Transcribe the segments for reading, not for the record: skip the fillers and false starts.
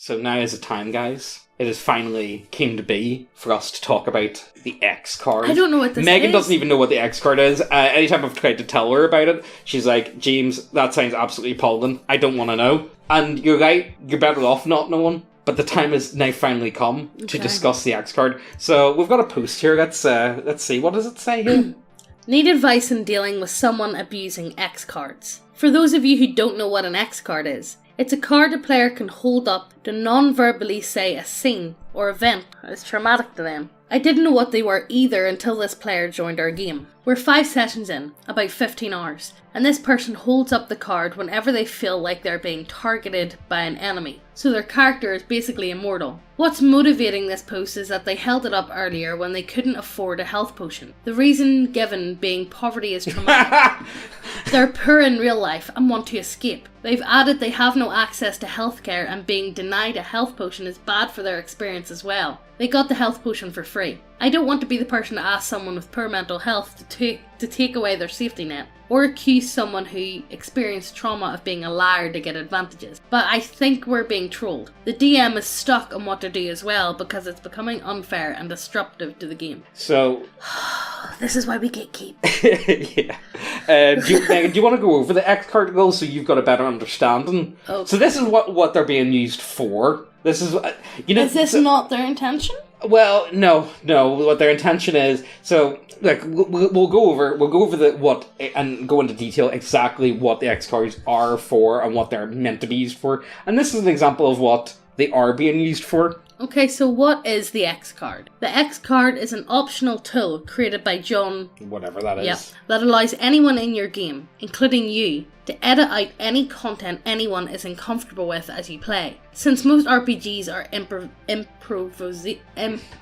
So now is the time, guys. It has finally came to be for us to talk about the X card. I don't know what this Megan is. doesn't even know what the X card is. Anytime I've tried to tell her about it, she's like, James, that sounds absolutely appalling. I don't want to know. And you're right, you're better off not knowing. But the time has now finally come to discuss the X card. So we've got a post here. Let's see. What does it say here? Need advice in dealing with someone abusing X cards. For those of you who don't know what an X card is, it's a card a player can hold up to non-verbally say a scene or event that is traumatic to them. I didn't know what they were either until this player joined our game. We're 5 sessions in, about 15 hours, and this person holds up the card whenever they feel like they're being targeted by an enemy, so their character is basically immortal. What's motivating this post is that they held it up earlier when they couldn't afford a health potion. The reason given being poverty is traumatic. They're poor in real life and want to escape. They've added they have no access to healthcare and being denied a health potion is bad for their experience as well. They got the health potion for free. I don't want to be the person to ask someone with poor mental health to take away their safety net, or accuse someone who experienced trauma of being a liar to get advantages. But I think we're being trolled. The DM is stuck on what to do as well because it's becoming unfair and disruptive to the game. So... this is why we gatekeep. Yeah. Do you want to go over the X card goals so you've got a better understanding? Okay. So this is what they're being used for. This is... Is this not their intention? Well, no. What their intention is, so like we'll go over and go into detail exactly what the X cards are for and what they're meant to be used for. And this is an example of what they are being used for. Okay, so what is the X card? The X card is an optional tool created by John, whatever that is. Yep, that allows anyone in your game, including you, to edit out any content anyone is uncomfortable with as you play. Since most RPGs are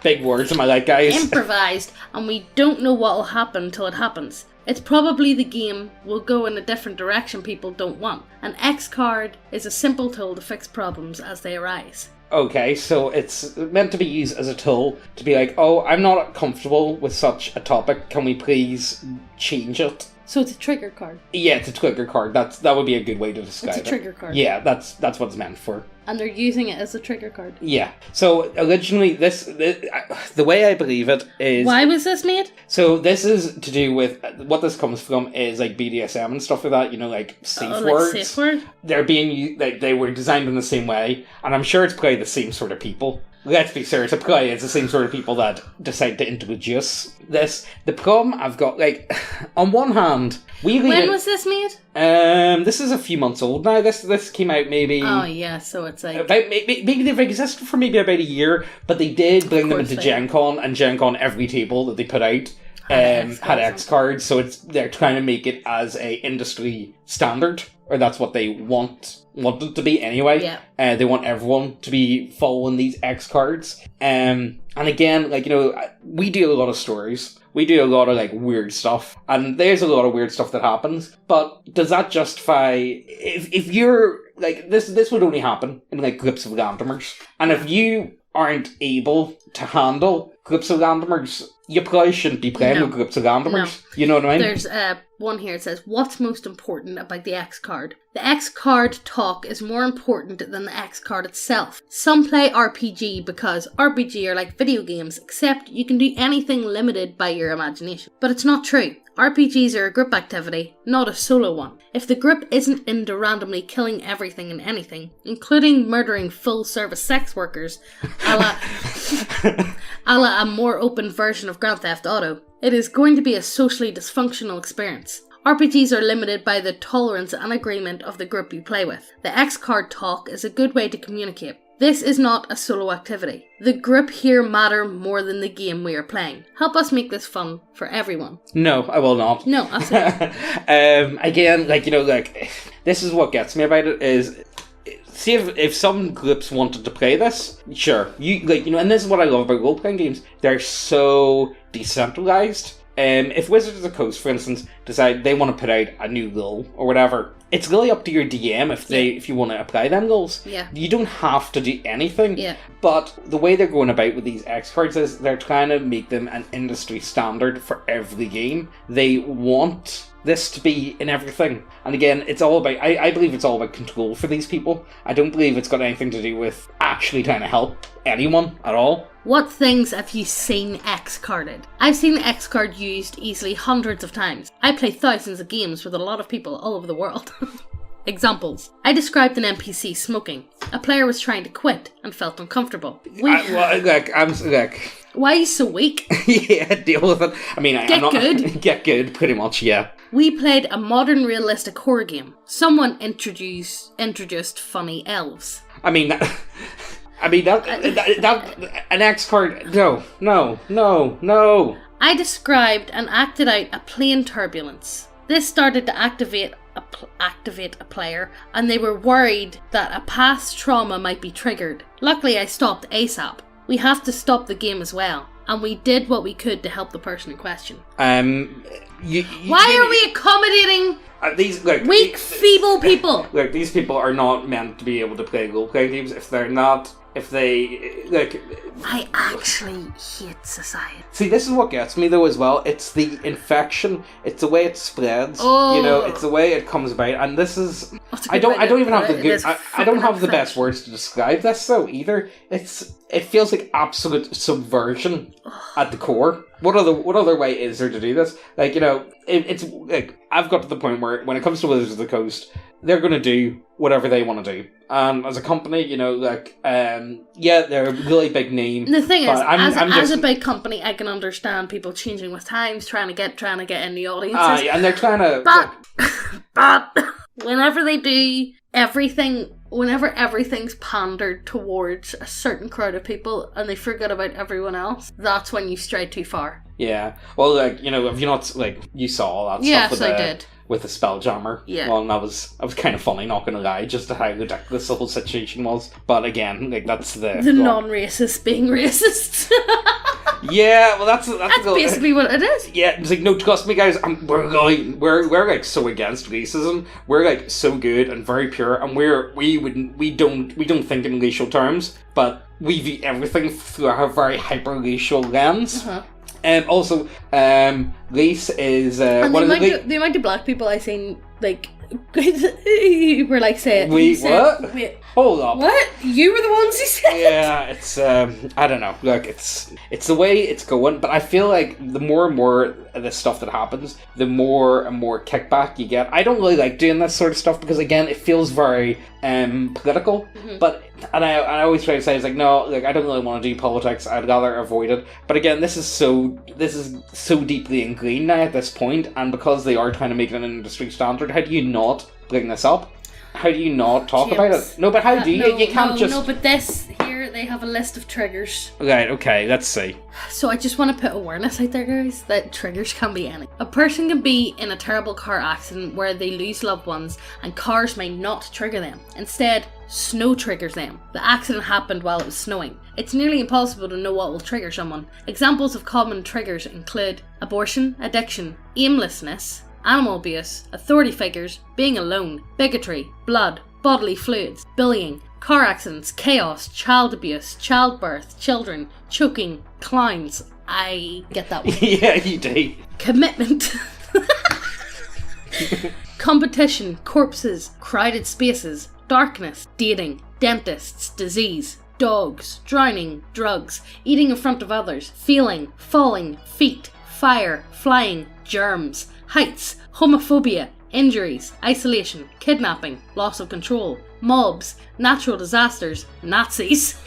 big words, am I right, guys? Improvised, and we don't know what will happen until it happens. It's probably the game will go in a different direction people don't want. An X card is a simple tool to fix problems as they arise. Okay, so it's meant to be used as a tool to be like, oh, I'm not comfortable with such a topic, can we please change it? So it's a trigger card? Yeah, it's a trigger card. That would be a good way to describe it. It's a trigger card? Yeah, that's what it's meant for. And they're using it as a trigger card? Yeah. So originally, the way I believe it is... Why was this made? So this is to do with... What this comes from is like BDSM and stuff like that, like safe words. Like safe word? They're being... they were designed in the same way, and I'm sure it's probably the same sort of people. Let's be serious, it's the same sort of people that decide to introduce this. The problem I've got, on one hand... When was this made? This is a few months old now. This came out maybe... Oh, yeah, so it's like... Maybe they've existed for maybe about a year, but they did bring them into Gen Con, and Gen Con, every table that they put out had X cards, so they're trying to make it as a industry standard, or that's what they want it to be anyway. Yeah. They want everyone to be following these X cards. And again, we do a lot of stories. We do a lot of weird stuff, and there's a lot of weird stuff that happens. But does that justify if you're this would only happen in groups of randomers, and if you aren't able to handle groups of randomers, you probably shouldn't be playing with groups of randomers. No. You know what I mean? There's one here. It says, what's most important about the X card? The X card talk is more important than the X card itself. Some play RPG because RPG are like video games, except you can do anything limited by your imagination. But it's not true. RPGs are a group activity, not a solo one. If the group isn't into randomly killing everything and anything, including murdering full-service sex workers, a la a more open version of Grand Theft Auto, it is going to be a socially dysfunctional experience. RPGs are limited by the tolerance and agreement of the group you play with. The X card talk is a good way to communicate. This is not a solo activity. The group here matter more than the game we are playing. Help us make this fun for everyone. No, I will not. No, absolutely. Again, this is what gets me about it is... See, if some groups wanted to play this, sure. And this is what I love about role-playing games. They're so decentralized. If Wizards of the Coast, for instance, decide they want to put out a new rule or whatever, it's really up to your DM if you want to apply them goals. Yeah. You don't have to do anything. Yeah. But the way they're going about with these X cards is they're trying to make them an industry standard for every game. They want this to be in everything. And again, it's all about, I believe it's all about control for these people. I don't believe it's got anything to do with actually trying to help anyone at all. What things have you seen X-carded? I've seen X-card used easily hundreds of times. I play thousands of games with a lot of people all over the world. Examples. I described an NPC smoking. A player was trying to quit and felt uncomfortable. Why are you so weak? Yeah, deal with it. I mean, I'm not... good. Get good, pretty much, yeah. We played a modern realistic horror game. Someone introduced funny elves. I mean, that an X card. No. I described and acted out a plane turbulence. This started to activate a player, and they were worried that a past trauma might be triggered. Luckily, I stopped ASAP. We have to stop the game as well, and we did what we could to help the person in question. Why are we accommodating these weak, feeble people? Look, these people are not meant to be able to play role-playing games. I actually hate society. See, this is what gets me though as well. It's the infection. It's the way it spreads. Oh. You know, it's the way it comes about. And this is I don't even have the good I don't have the best words to describe this though either. It feels like absolute subversion at the core. What other way is there to do this? Like, you know, it's like I've got to the point where when it comes to Wizards of the Coast, they're going to do whatever they want to do. And as a company, you know, like, yeah, they're a really big name. The thing is, as a big company, I can understand people changing with times, trying to get in the audiences. And they're trying to... But whenever they do everything... Whenever everything's pandered towards a certain crowd of people and they forget about everyone else, that's when you stray too far. Yeah. Well, like, you know, have you not, like, you saw all that yes, stuff with I did. With the Spelljammer? Yeah. Well, and that was kind of funny, not gonna lie, just how ridiculous the whole situation was. But again, like, that's the... The non-racist being racist. Yeah, well, that's basically what it is. Yeah, it's like, no, trust me, guys. We're like so against racism. We're like so good and very pure, and we don't think in racial terms, but we view everything through a very hyper racial lens. Uh-huh. And also, race is and the amount of black people I've seen, like, were like saying, Wait, hold up. What? You were the ones who said it? Yeah, it's I don't know. Look, it's the way it's going, but I feel like the more and more of this stuff that happens, the more and more kickback you get. I don't really like doing this sort of stuff because again, it feels very political. Mm-hmm. But I always try to say, it's like, no, like, I don't really want to do politics. I'd rather avoid it. But again, this is so deeply ingrained now at this point, and because they are trying to make it an industry standard, how do you not bring this up? How do you not talk about it? No, but how do you? You can't just... No, but this, here, they have a list of triggers. Right, okay, let's see. So I just want to put awareness out there, guys, that triggers can be any. A person can be in a terrible car accident where they lose loved ones, and cars may not trigger them. Instead, snow triggers them. The accident happened while it was snowing. It's nearly impossible to know what will trigger someone. Examples of common triggers include abortion, addiction, aimlessness, animal abuse, authority figures, being alone, bigotry, blood, bodily fluids, bullying, car accidents, chaos, child abuse, childbirth, children, choking, clowns. I get that one. Yeah, you do. Commitment. Competition, corpses, crowded spaces, darkness, dating, dentists, disease, dogs, drowning, drugs, eating in front of others, feeling, falling, feet, fire, flying, germs, heights, homophobia, injuries, isolation, kidnapping, loss of control, mobs, natural disasters, Nazis,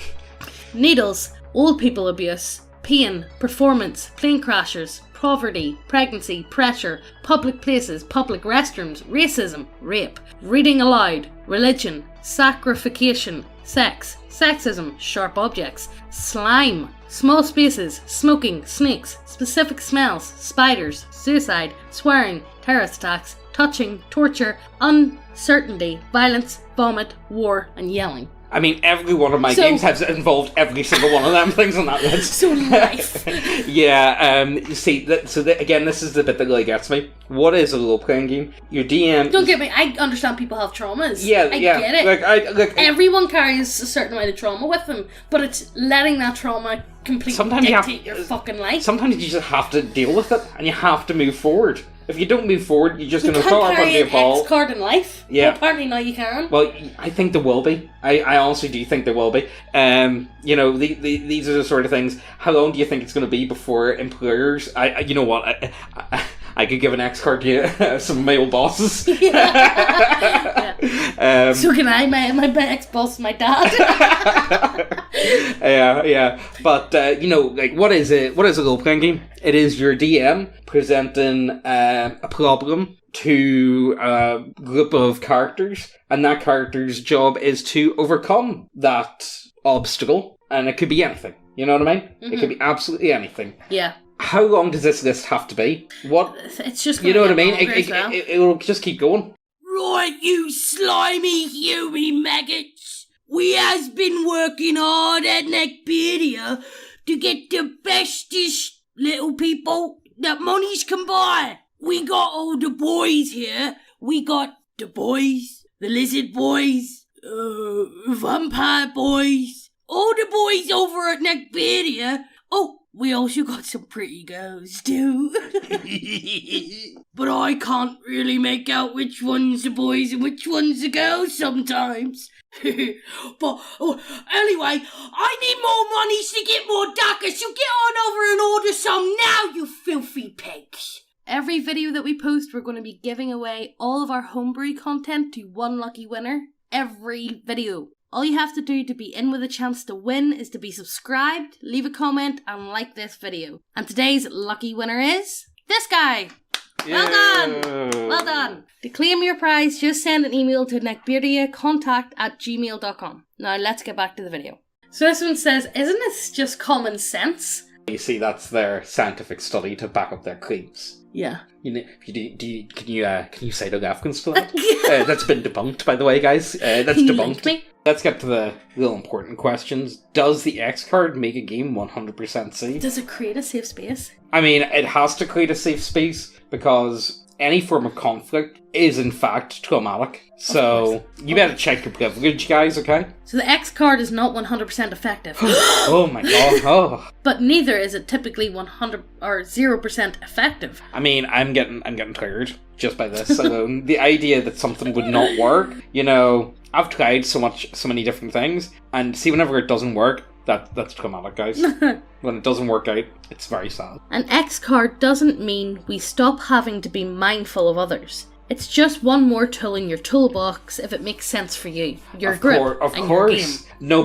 needles, old people abuse, pain, performance, plane crashers, poverty, pregnancy, pressure, public places, public restrooms, racism, rape, reading aloud, religion, sacrification, sex, sexism, sharp objects, slime, small spaces, smoking, snakes, specific smells, spiders, suicide, swearing, terrorist attacks, touching, torture, uncertainty, violence, vomit, war, and yelling. I mean, every one of my games has involved every single one of them things on that list. So life. Yeah, see, again, this is the bit that really gets me. What is a role-playing game? Your DM... Don't get me, I understand people have traumas. Yeah, I get it. Everyone Everyone carries a certain amount of trauma with them, but it's letting that trauma completely dictate your fucking life. Sometimes you just have to deal with it, and you have to move forward. If you don't move forward, you're just going to fall up on the ball. X card in life. Yeah. Well, apparently now you can. Well, I think there will be. I honestly do think there will be. You know, these are the sort of things. How long do you think it's going to be before employers? You know what? I could give an X card to some of my old bosses. Yeah. So can I? My ex boss, my dad. Yeah. But you know, like, what is a role-playing game? It is your DM presenting a problem to a group of characters, and that character's job is to overcome that obstacle, and it could be anything. You know what I mean? Mm-hmm. It could be absolutely anything. Yeah. How long does this list have to be? What? It's just, you know what I mean? It'll just keep going. Right, you slimy human maggots. We has been working hard at Neckbeardia to get the bestest little people that monies can buy. We got all the boys here. We got the boys, the lizard boys, vampire boys, all the boys over at Neckbeardia. Oh, we also got some pretty girls too. But I can't really make out which one's the boys and which one's the girls sometimes. But anyway, I need more monies to get more daggers, so get on over and order some now, you filthy pigs. Every video that we post, we're going to be giving away all of our homebrew content to one lucky winner. Every video. All you have to do to be in with a chance to win is to be subscribed, leave a comment, and like this video. And today's lucky winner is this guy. Well done! Well done! To claim your prize, just send an email to neckbeardiacontact@gmail.com. Now let's get back to the video. So this one says, isn't this just common sense? You see, that's their scientific study to back up their claims. Yeah. You know, can you say the reference to that? That's been debunked, by the way, guys. That's debunked. Me? Let's get to the real important questions. Does the X card make a game 100% safe? Does it create a safe space? I mean, it has to create a safe space because any form of conflict is in fact traumatic. So you better check your privilege, guys, okay? So the X card is not 100% effective. Oh my god. Oh. But neither is it typically 100 or 0% effective. I mean, I'm getting tired just by this alone. The idea that something would not work, you know, I've tried so many different things, and see, whenever it doesn't work, that's traumatic, guys. When it doesn't work out, it's very sad. An X card doesn't mean we stop having to be mindful of others. It's just one more tool in your toolbox if it makes sense for you, your group, of and course. your game. No,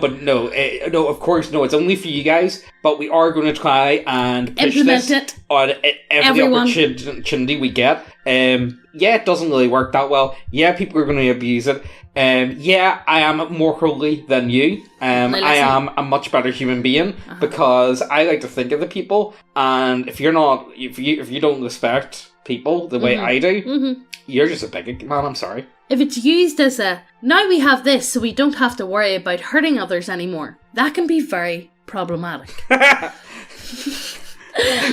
of course, no. It's only for you guys, but we are going to try and push implement this it on every opportunity we get. Yeah, it doesn't really work that well. Yeah, people are going to abuse it. Yeah, I am more holy than you. I am a much better human being because I like to think of the people, and if you don't respect people the way I do, you're just a bigot, man. I'm sorry. If it's used as a, now we have this so we don't have to worry about hurting others anymore, that can be very problematic.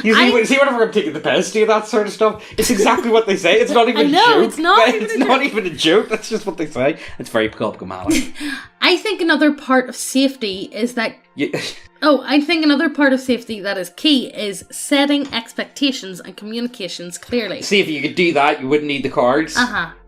You see, whenever I'm taking the piss, do that sort of stuff, it's exactly what they say. It's not even a joke. It's not even a joke. That's just what they say. It's very problematic. I think another part of safety is that... I think another part of safety that is key is setting expectations and communications clearly. See, if you could do that, you wouldn't need the cards.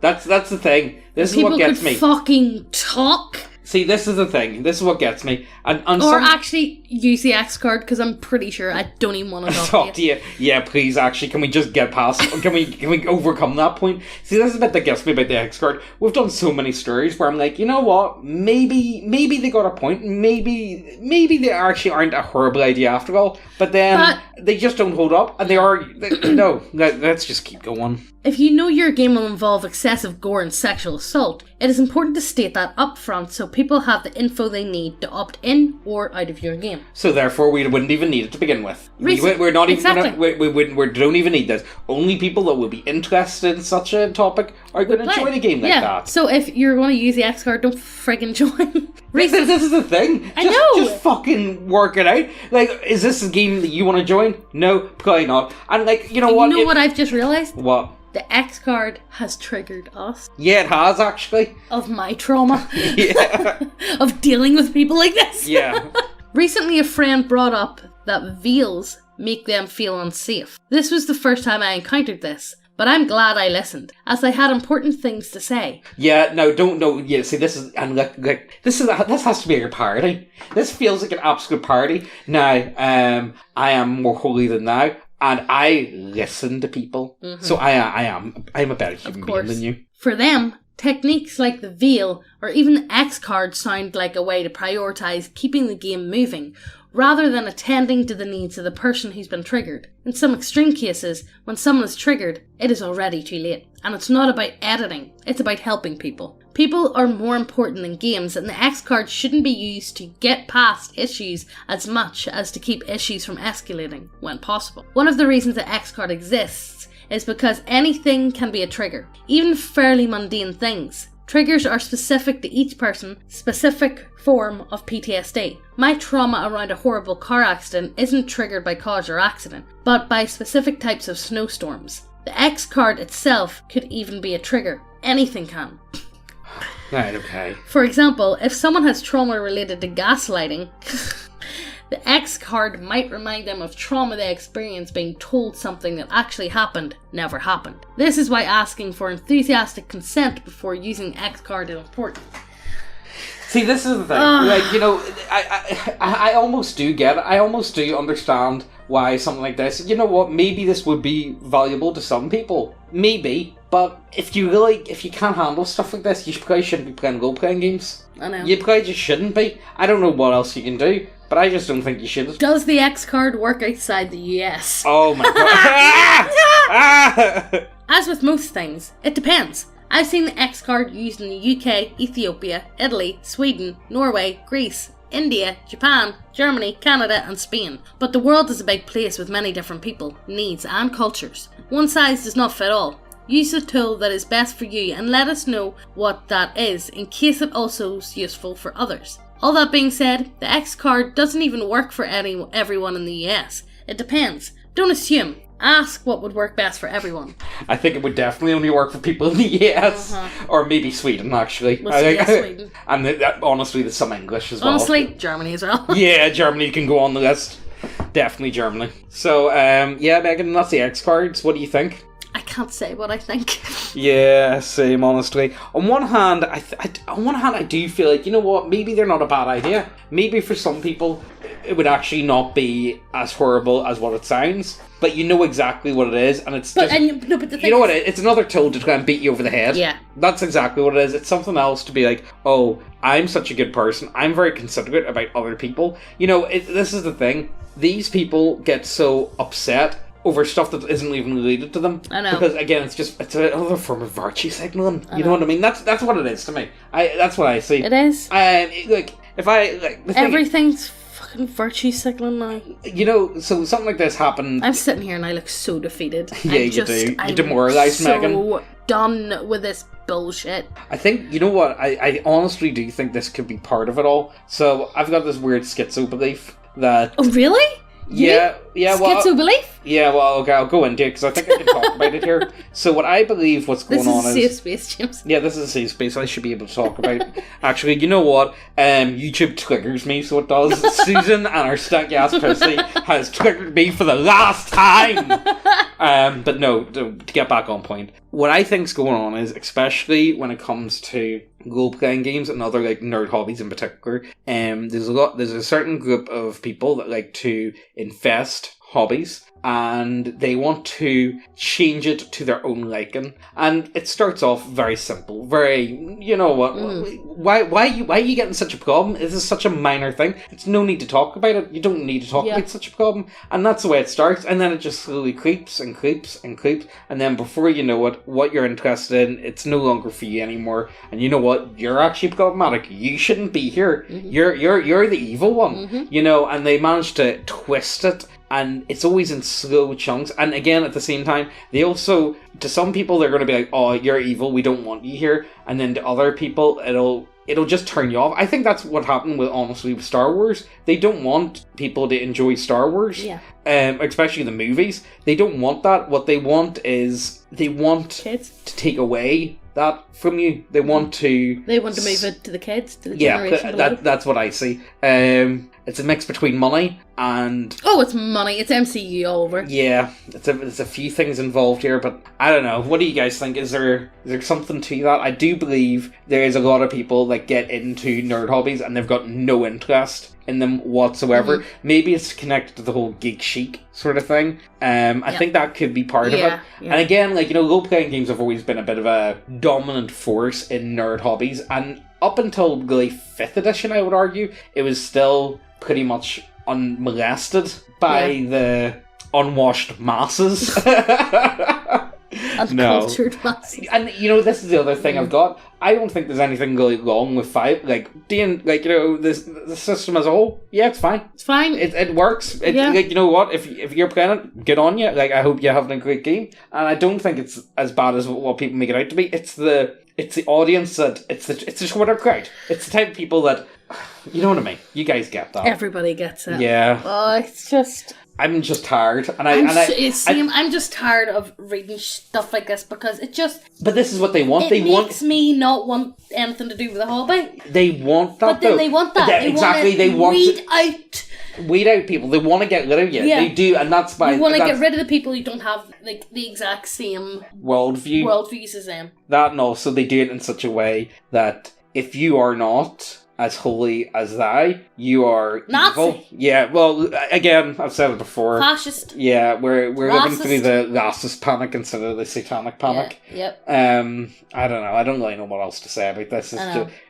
That's the thing. This is what gets me. People could fucking talk. See, this is the thing. This is what gets me. Actually use the X card, because I'm pretty sure I don't even want to talk to you. Yeah, please, actually, can we just get past... can we overcome that point? See, this is the bit that gets me about the X card. We've done so many stories where I'm like, you know what? Maybe they got a point. Maybe they actually aren't a horrible idea after all. But then they just don't hold up, and they are... no, let's just keep going. If you know your game will involve excessive gore and sexual assault, It is important to state that up front so people have the info they need to opt in or out of your game. So therefore, we wouldn't even need it to begin with. We're not even. Exactly. We don't even need this. Only people that will be interested in such a topic are going to join a game like that. So if you're going to use the X card, don't friggin' join. This is the thing. I know. Just fucking work it out. Like, is this a game that you want to join? No, probably not. And like, you know what? You know what I've just realised? What? The X card has triggered us. Yeah, it has actually. Of my trauma. Yeah. Of dealing with people like this. Yeah. Recently, a friend brought up that veils make them feel unsafe. This was the first time I encountered this, but I'm glad I listened, as I had important things to say. Yeah, no, don't know. Yeah, see, this is and this has to be a parody. This feels like an absolute parody. Now, I am more holy than thou, and I listen to people, so I'm a better human being than you. For them, techniques like the veil or even the X card sound like a way to prioritise keeping the game moving, rather than attending to the needs of the person who's been triggered. In some extreme cases, when someone is triggered, it is already too late. And it's not about editing, it's about helping people. People are more important than games, and the X card shouldn't be used to get past issues as much as to keep issues from escalating, when possible. One of the reasons the X card exists is because anything can be a trigger, even fairly mundane things. Triggers are specific to each person, specific form of PTSD. My trauma around a horrible car accident isn't triggered by cause or accident, but by specific types of snowstorms. The X card itself could even be a trigger. Anything can. Right, okay. For example, if someone has trauma related to gaslighting, the X card might remind them of trauma they experienced being told something that actually happened never happened. This is why asking for enthusiastic consent before using X card is important. See, this is the thing. Like, you know, I almost do get it. I almost do understand why something like this. You know what? Maybe this would be valuable to some people. Maybe. But if you can't handle stuff like this, you probably shouldn't be playing role-playing games. I know. You probably just shouldn't be. I don't know what else you can do, but I just don't think you should. Does the X card work outside the US? Oh my god. As with most things, it depends. I've seen the X card used in the UK, Ethiopia, Italy, Sweden, Norway, Greece, India, Japan, Germany, Canada and Spain. But the world is a big place with many different people, needs and cultures. One size does not fit all. Use the tool that is best for you and let us know what that is in case it also is useful for others. All that being said, the X card doesn't even work for everyone in the US. It depends. Don't assume. Ask what would work best for everyone. I think it would definitely only work for people in the US. Or maybe Sweden, actually. Sweden. And honestly, there's some English as well. Honestly, Germany as well. Yeah, Germany can go on the list. Definitely Germany. So, yeah, Megan, that's the X cards. What do you think? I can't say what I think. Yeah, same, honestly. On one hand, I do feel like, you know what, maybe they're not a bad idea. Maybe for some people, it would actually not be as horrible as what it sounds. But you know exactly what it is, and it's but you know what, it's another tool to try and beat you over the head. Yeah. That's exactly what it is. It's something else to be like, oh, I'm such a good person. I'm very considerate about other people. You know, this is the thing. These people get so upset over stuff that isn't even related to them. I know. Because again, it's another form of virtue signaling. You know what I mean? That's what it is to me. That's what I see. It is. Everything's fucking virtue signaling now. You know, so something like this happened. I'm sitting here and I look so defeated. Yeah, you do. You're demoralised, Megan. So done with this bullshit. I think, you know what? I honestly do think this could be part of it all. So I've got this weird schizo belief that. Oh, really? Yeah. Schizo belief? Yeah, well, okay, I'll go into it because I think I can talk about it here. So what I believe what's going on is... This is a safe space, James. Yeah, this is a safe space I should be able to talk about. Actually, you know what? YouTube triggers me, so it does. Susan and her stank-ass pussy has triggered me for the last time! But no, to get back on point. What I think's going on is, especially when it comes to role-playing games and other like nerd hobbies in particular, there's a certain group of people that like to infest hobbies, and they want to change it to their own liking. And it starts off very simple, very, you know what, why are you getting such a problem? Is this such a minor thing? It's no need to talk about it. You don't need to talk about such a problem. And that's the way it starts, and then it just slowly creeps and creeps and creeps, and then before you know it, what you're interested in, it's no longer for you anymore. And you know what? You're actually problematic. You shouldn't be here. You're the evil one. You know, and they manage to twist it, and it's always in slow chunks. And again, at the same time, they also, to some people, they're going to be like, oh, you're evil, we don't want you here. And then to other people, it'll just turn you off. I think that's what happened with Star Wars. They don't want people to enjoy Star Wars. Yeah. Especially the movies. They don't want that. What they want is, they want Kids. to take away that from you. They want to move it to the kids, to the generation below. That's what I see. It's a mix between money and... Oh, it's money. It's MCU all over. Yeah, there's a few things involved here, but I don't know. What do you guys think? Is there something to that? I do believe there is a lot of people that get into nerd hobbies and they've got no interest in them whatsoever. Maybe it's connected to the whole geek chic sort of thing. I think that could be part of it. Yeah. And again, like, you know, role-playing games have always been a bit of a dominant force in nerd hobbies, and up until really 5th edition, I would argue, it was still pretty much unmolested by the unwashed masses. Uncultured masses. And, you know, this is the other thing I've got. I don't think there's anything really wrong with 5. Like, you know, the system as a whole, yeah, it's fine. It's fine. It works. Like, you know what? If you're playing it, good on you. Like, I hope you're having a great game. And I don't think it's as bad as what people make it out to be. It's the audience that it's the Twitter crowd. It's the type of people that, you know what I mean. You guys get that. Everybody gets it. Yeah. Oh, it's just. I'm just tired, I'm just tired of reading stuff like this because it just. But this is what they want. It makes me not want anything to do with the hobby. They want that, but then they want that. They weed out people. They want to get rid of you. Yeah. They do, and that's why you want to get rid of the people who don't have like the exact same worldviews as them. That, and also they do it in such a way that if you are not as holy as I, you are Nazi. Evil. Yeah, well, again, I've said it before. Fascist. Yeah, we're living through the racist panic instead of the satanic panic. Yeah. Yep. I don't know. I don't really know what else to say about this.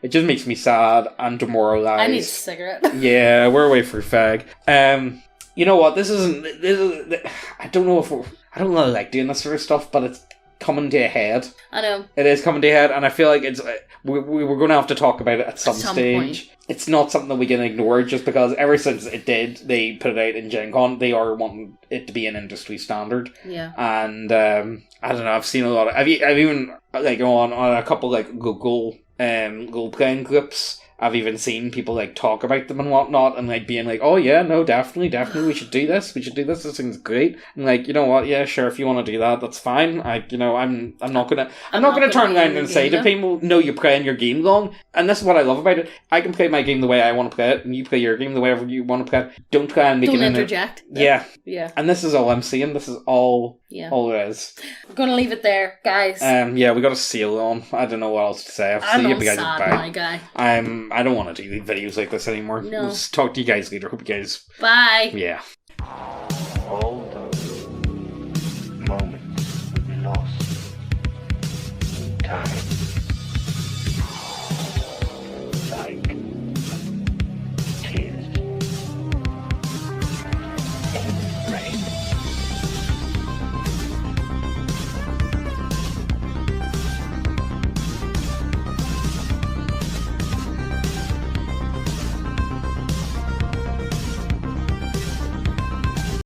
It just makes me sad and demoralized. I need a cigarette. Yeah, we're away for fag. You know what? This isn't. I don't know I don't really like doing this sort of stuff, but it's coming to a head. I know. It is coming to a head, and I feel like it's we're going to have to talk about it at some stage. Point. It's not something that we can ignore just because ever since they put it out in Gen Con, they are wanting it to be an industry standard. Yeah. And I don't know, I've seen a lot of... I've even like on a couple like Google playing clips, I've even seen people like talk about them and whatnot, and like being like, "Oh yeah, no, definitely, we should do this. We should do this. This thing's great." And like, you know what? Yeah, sure. If you want to do that, that's fine. I'm not gonna turn around and say to people, "No, you're playing your game wrong." And this is what I love about it. I can play my game the way I want to play it, and you play your game the way you want to play it. Don't try and make it interject. Yeah. And this is all I'm saying. This is all. Yeah. All it is. I'm gonna leave it there, guys. Yeah, we got a sale on. I don't know what else to say. I'm all sad, my guy. I don't want to do videos like this anymore. No. We'll talk to you guys later. Hope you guys... Bye. Yeah.